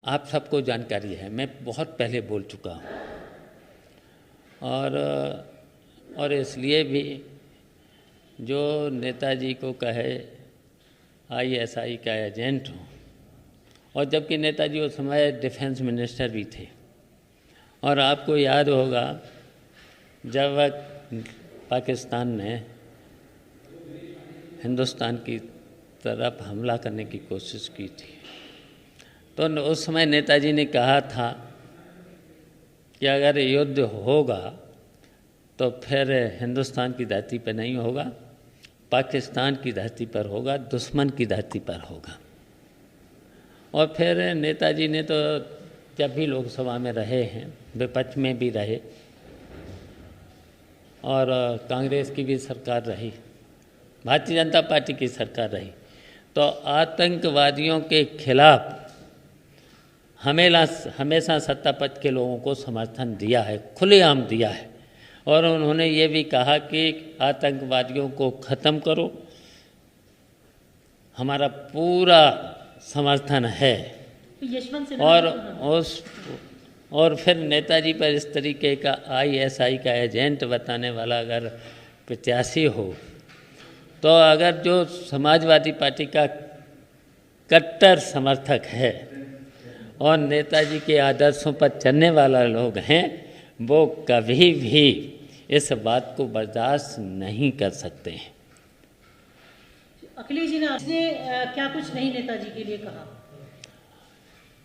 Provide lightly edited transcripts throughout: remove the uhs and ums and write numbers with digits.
आप सबको जानकारी है, मैं बहुत पहले बोल चुका हूँ। और इसलिए भी जो नेताजी को कहे आईएसआई का एजेंट हूँ, और जबकि नेताजी उस समय डिफेंस मिनिस्टर भी थे। और आपको याद होगा जब पाकिस्तान ने हिंदुस्तान की तरफ हमला करने की कोशिश की थी, तो उस समय नेताजी ने कहा था कि अगर युद्ध होगा तो फिर हिंदुस्तान की धरती पर नहीं होगा, पाकिस्तान की धरती पर होगा, दुश्मन की धरती पर होगा। और फिर नेताजी ने तो जब भी लोकसभा में रहे हैं, विपक्ष में भी रहे, और कांग्रेस की भी सरकार रही, भारतीय जनता पार्टी की सरकार रही, तो आतंकवादियों के खिलाफ हमेशा सत्ता पक्ष के लोगों को समर्थन दिया है, खुलेआम दिया है। और उन्होंने ये भी कहा कि आतंकवादियों को ख़त्म करो, हमारा पूरा समर्थन है। और फिर नेताजी पर इस तरीके का आईएसआई का एजेंट बताने वाला अगर प्रत्याशी हो, तो अगर जो समाजवादी पार्टी का कट्टर समर्थक है और नेताजी के आदर्शों पर चलने वाला लोग हैं, वो कभी भी इस बात को बर्दाश्त नहीं कर सकते हैं। अखिलेश जी ने क्या कुछ नहीं नेताजी के लिए कहा?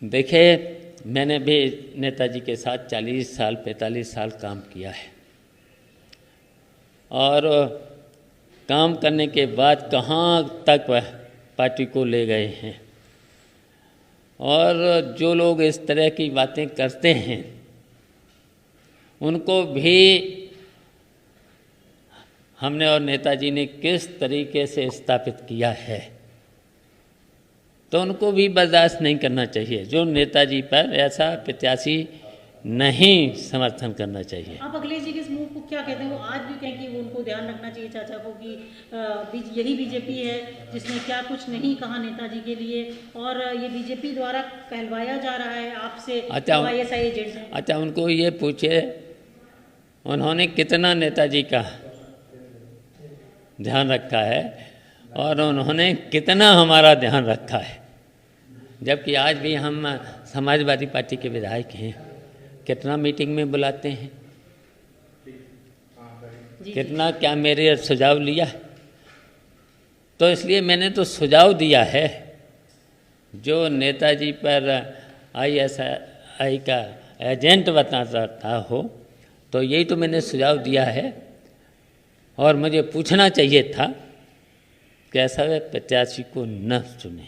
देखिए, मैंने भी नेताजी के साथ 40 साल 45 साल काम किया है, और काम करने के बाद कहाँ तक वह पार्टी को ले गए हैं। और जो लोग इस तरह की बातें करते हैं उनको भी हमने और नेताजी ने किस तरीके से स्थापित किया है, तो उनको भी बर्दाश्त नहीं करना चाहिए। जो नेताजी पर ऐसा प्रत्याशी नहीं समर्थन करना चाहिए। आप अखिलेश जी के इस मूव को क्या कहते हैं? वो आज भी कहें कि वो उनको ध्यान रखना चाहिए चाचा को कि यही बीजेपी है जिसने क्या कुछ नहीं कहा नेताजी के लिए, और ये बीजेपी द्वारा कहलवाया जा रहा है आपसे। ISI agent. अच्छा, उनको ये पूछे उन्होंने कितना नेताजी का ध्यान रखा है और उन्होंने कितना हमारा ध्यान रखा है। जबकि आज भी हम समाजवादी पार्टी के विधायक हैं, कितना मीटिंग में बुलाते हैं, कितना क्या मेरे सुझाव लिया है। तो इसलिए मैंने तो सुझाव दिया है, जो नेताजी पर आईएसआई का एजेंट बताता हो, तो यही तो मैंने सुझाव दिया है। और मुझे पूछना चाहिए था कि ऐसा प्रत्याशी को न चुने।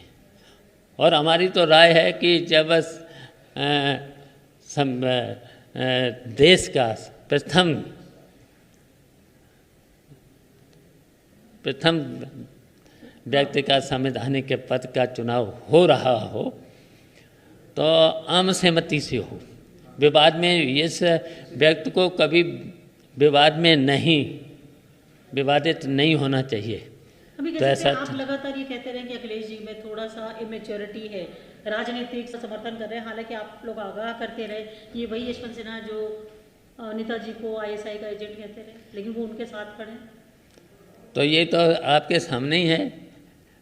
और हमारी तो राय है कि जब देश का प्रथम व्यक्ति का संवैधानिक पद का चुनाव हो रहा हो, तो आम सहमति से हो। विवाद में इस व्यक्ति को कभी विवादित नहीं होना चाहिए। तो ऐसा आप लगातार ये कहते रहे कि अखिलेश जी में थोड़ा सा इमेच्योरिटी है, राजनीतिक समर्थन कर रहे हैं। हालांकि आप लोग आगाह करते रहे कि ये वही यशवंत सिन्हा जो नेताजी को आईएसआई का एजेंट कहते रहे, लेकिन वो उनके साथ खड़े। तो ये तो आपके सामने ही है।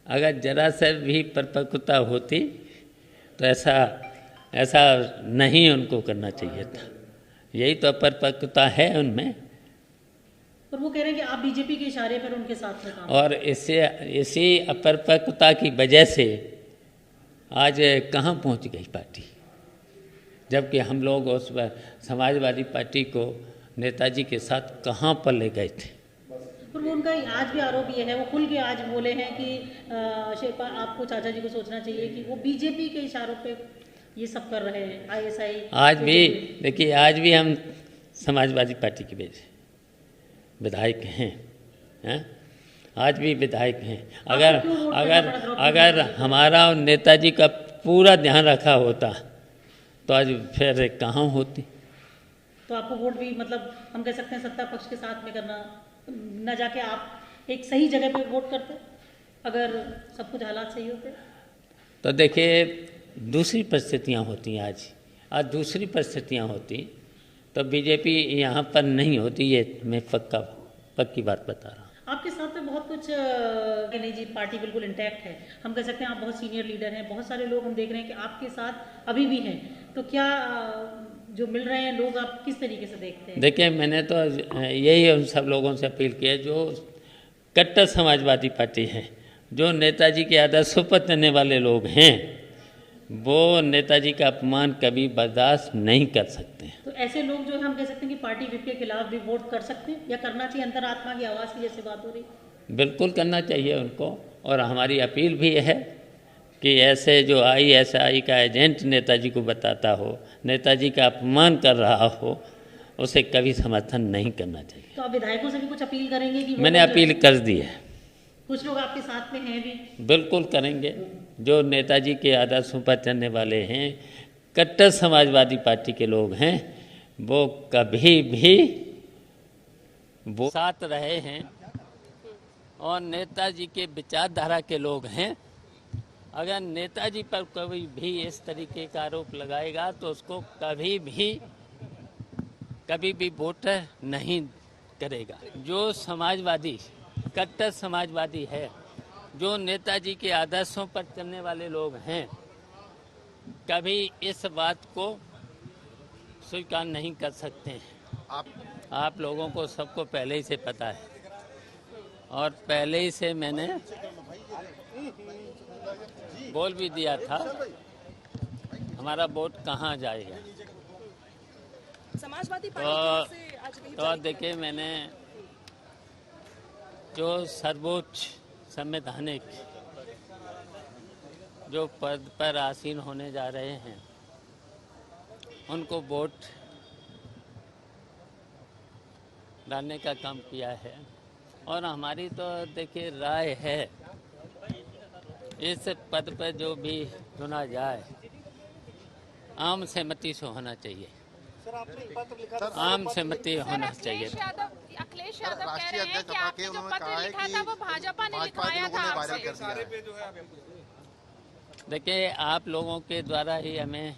अगर जरा से भी परिपक्वता होती तो ऐसा नहीं उनको करना चाहिए था। यही तो परिपक्वता है उनमें। और वो कह रहे हैं कि आप बीजेपी के इशारे पर उनके साथ में काम। और इसी अपरिपक्वता की वजह से आज कहाँ पहुँच गई पार्टी, जबकि हम लोग उस समाजवादी पार्टी को नेताजी के साथ कहाँ पर ले गए थे। पर वो उनका आज भी आरोप ये है, वो खुल के आज बोले हैं कि आपको चाचा जी को सोचना चाहिए कि वो बीजेपी के इशारों पे ये सब कर रहे हैं। आईएसआई आज भी देखिए, आज भी हम समाजवादी पार्टी के विधायक हैं, आज भी विधायक हैं। अगर हमारा और नेताजी का पूरा ध्यान रखा होता तो आज फिर कहाँ होती। तो आपको वोट भी मतलब हम कह सकते हैं सत्ता पक्ष के साथ में करना, न जाके आप एक सही जगह पे वोट करते अगर सब कुछ हालात सही होते। तो देखिए, दूसरी परिस्थितियाँ होती हैं। आज दूसरी परिस्थितियाँ होती तो बीजेपी यहाँ पर नहीं होती, ये मैं पक्की बात बता रहा हूँ। आपके साथ में बहुत कुछ नहीं जी, पार्टी बिल्कुल इंटैक्ट है, हम कह सकते हैं। आप बहुत सीनियर लीडर हैं, बहुत सारे लोग हम देख रहे हैं कि आपके साथ अभी भी हैं, तो क्या जो मिल रहे हैं लोग आप किस तरीके से देखते हैं? देखिए, मैंने तो यही उन सब लोगों से अपील की है जो कट्टर समाजवादी पार्टी है, जो नेताजी के आदर्शों पर चलने वाले लोग हैं, वो नेताजी का अपमान कभी बर्दाश्त नहीं कर सकते हैं। तो ऐसे लोग जो हम कह सकते हैं कि पार्टी विप के खिलाफ भी वोट कर सकते हैं या करना चाहिए? अंतरात्मा की आवाज़ की जैसे बात हो रही, बिल्कुल करना चाहिए उनको। और हमारी अपील भी है कि ऐसे जो ISI का एजेंट नेताजी को बताता हो, नेताजी का अपमान कर रहा हो, उसे कभी समर्थन नहीं करना चाहिए। तो आप विधायकों से भी कुछ अपील करेंगे कि मैंने अपील कर दी है। कुछ लोग आपके साथ में हैं भी? बिल्कुल करेंगे। जो नेताजी के आदर्शों पर चलने वाले हैं, कट्टर समाजवादी पार्टी के लोग हैं, वो कभी भी वो साथ रहे हैं और नेताजी के विचारधारा के लोग हैं। अगर नेताजी पर कोई भी इस तरीके का आरोप लगाएगा तो उसको कभी भी वोट नहीं करेगा। जो समाजवादी, कट्टर समाजवादी है, जो नेताजी के आदर्शों पर चलने वाले लोग हैं, कभी इस बात को स्वीकार नहीं कर सकते हैं। आप लोगों को सबको पहले ही से पता है और पहले ही से मैंने बोल भी दिया था हमारा वोट कहाँ जाएगा। समाजवादी पार्टी से आज नहीं तो देखिए, मैंने जो सर्वोच्च संवैधानिक जो पद पर आसीन होने जा रहे हैं, उनको वोट डालने का काम किया है। और हमारी तो देखिए राय है, इस पद पर जो भी चुना जाए आम सहमति से होना चाहिए। आम सहमति होना चाहिए। अखिलेश यादव कह रहे हैं कि आपने जो पत्र लिखा था वो भाजपा ने लिखवाया था आपसे। देखिए, आप लोगों के द्वारा ही हमें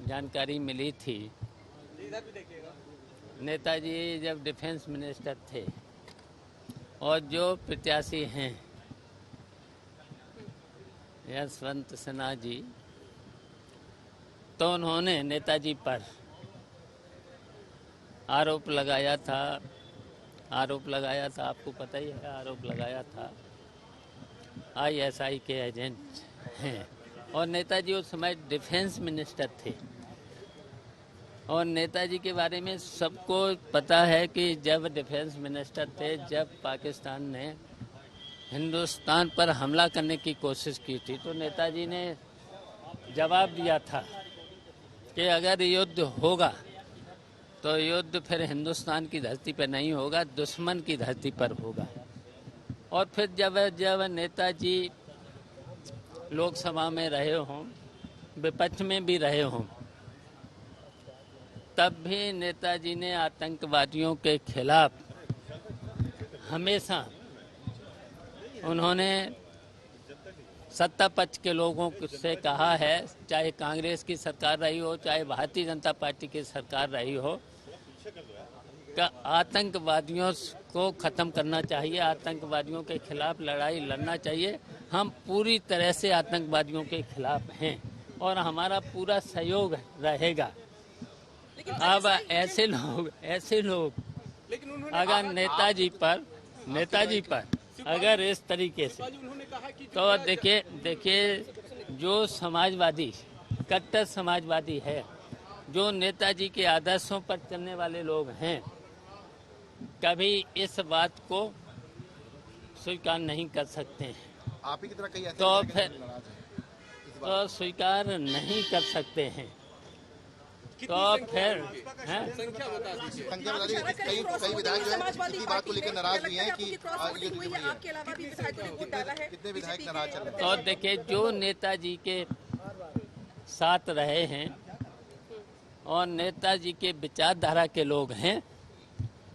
जानकारी मिली थी। नेताजी जब डिफेंस मिनिस्टर थे और जो प्रत्याशी हैं यशवंत सिन्हा जी, तो उन्होंने नेताजी पर आरोप लगाया था, आपको पता ही है, आरोप लगाया था ISI के एजेंट हैं। और नेताजी उस समय डिफेंस मिनिस्टर थे और नेताजी के बारे में सबको पता है कि जब डिफेंस मिनिस्टर थे, जब पाकिस्तान ने हिंदुस्तान पर हमला करने की कोशिश की थी, तो नेताजी ने जवाब दिया था कि अगर युद्ध होगा तो युद्ध फिर हिंदुस्तान की धरती पर नहीं होगा, दुश्मन की धरती पर होगा। और फिर जब नेताजी लोकसभा में रहे हों, विपक्ष में भी रहे हों, तब भी नेताजी ने आतंकवादियों के खिलाफ हमेशा उन्होंने सत्ता पक्ष के लोगों से कहा है, चाहे कांग्रेस की सरकार रही हो, चाहे भारतीय जनता पार्टी की सरकार रही हो, का आतंकवादियों को ख़त्म करना चाहिए, आतंकवादियों के खिलाफ लड़ाई लड़ना चाहिए। हम पूरी तरह से आतंकवादियों के खिलाफ हैं और हमारा पूरा सहयोग रहेगा। अब ऐसे लोग अगर नेताजी पर अगर इस तरीके से, तो देखिए जो समाजवादी, कट्टर समाजवादी है, जो नेताजी के आदर्शों पर चलने वाले लोग हैं, कभी इस बात को स्वीकार नहीं कर सकते हैं। आप ही की तरह कई ऐसे तो फिर तो स्वीकार नहीं कर सकते हैं, तो फिर संख्या बता दीजिए। कई विधायक जो है इसी बात को लेकर नाराज भी हैं कि ये कितने विधायक नाराज चल रहे हैं। तो देखिए, जो नेताजी के साथ रहे हैं और नेताजी के विचारधारा के लोग हैं,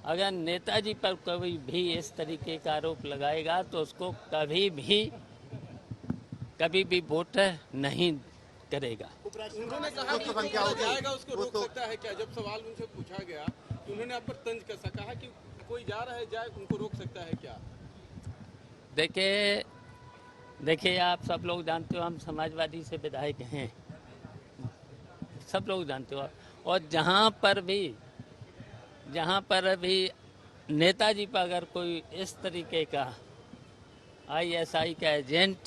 अगर नेताजी पर कोई भी इस तरीके का आरोप लगाएगा तो उसको कभी भी वोट नहीं करेगा। उन्होंने कहा कि संख्या हो जाएगा उसको रोक तो सकता है क्या? जब सवाल उनसे पूछा गया तो उन्होंने आप पर तंज कसा, कहा कि कोई जा रहा है जाए, उनको रोक सकता है क्या? देखिए आप सब लोग जानते हो हम समाजवादी से विधायक हैं, सब लोग जानते हो। और जहाँ पर भी नेताजी पर अगर कोई इस तरीके का ISI का एजेंट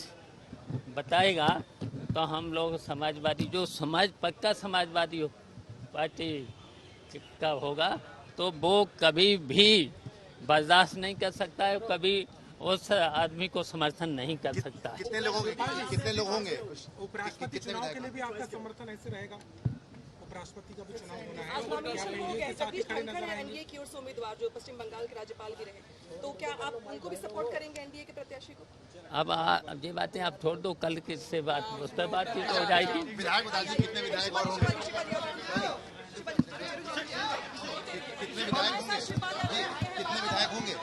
बताएगा तो हम लोग समाजवादी, जो पक्का समाजवादी पार्टी का होगा, तो वो कभी भी बर्दाश्त नहीं कर सकता है, कभी उस आदमी को समर्थन नहीं कर सकता है। कितने लोग होंगे? उपराष्ट्रपति चुनाव के लिए भी आपका समर्थन ऐसे रहेगा? उपराष्ट्रपति का भी चुनाव होना है, जगदीश धनखड़ है एनडीए की ओर से उम्मीदवार जो पश्चिम बंगाल के राज्यपाल भी रहे, तो क्या आप उनको भी सपोर्ट करेंगे एनडीए के प्रत्याशी को? अब ये बातें आप छोड़ दो, कल किससे उस पर बातचीत हो जाएगी। विधायक बता दीजिए कितने विधायक और होंगे? कितने विधायक होंगे?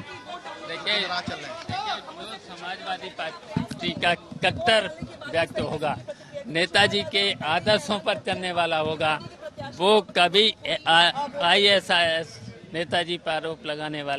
देखिए जो समाजवादी पार्टी का कट्टर व्यक्ति होगा, नेताजी के आदर्शों पर चलने वाला होगा, वो कभी ISIS नेताजी पर आरोप लगाने वाले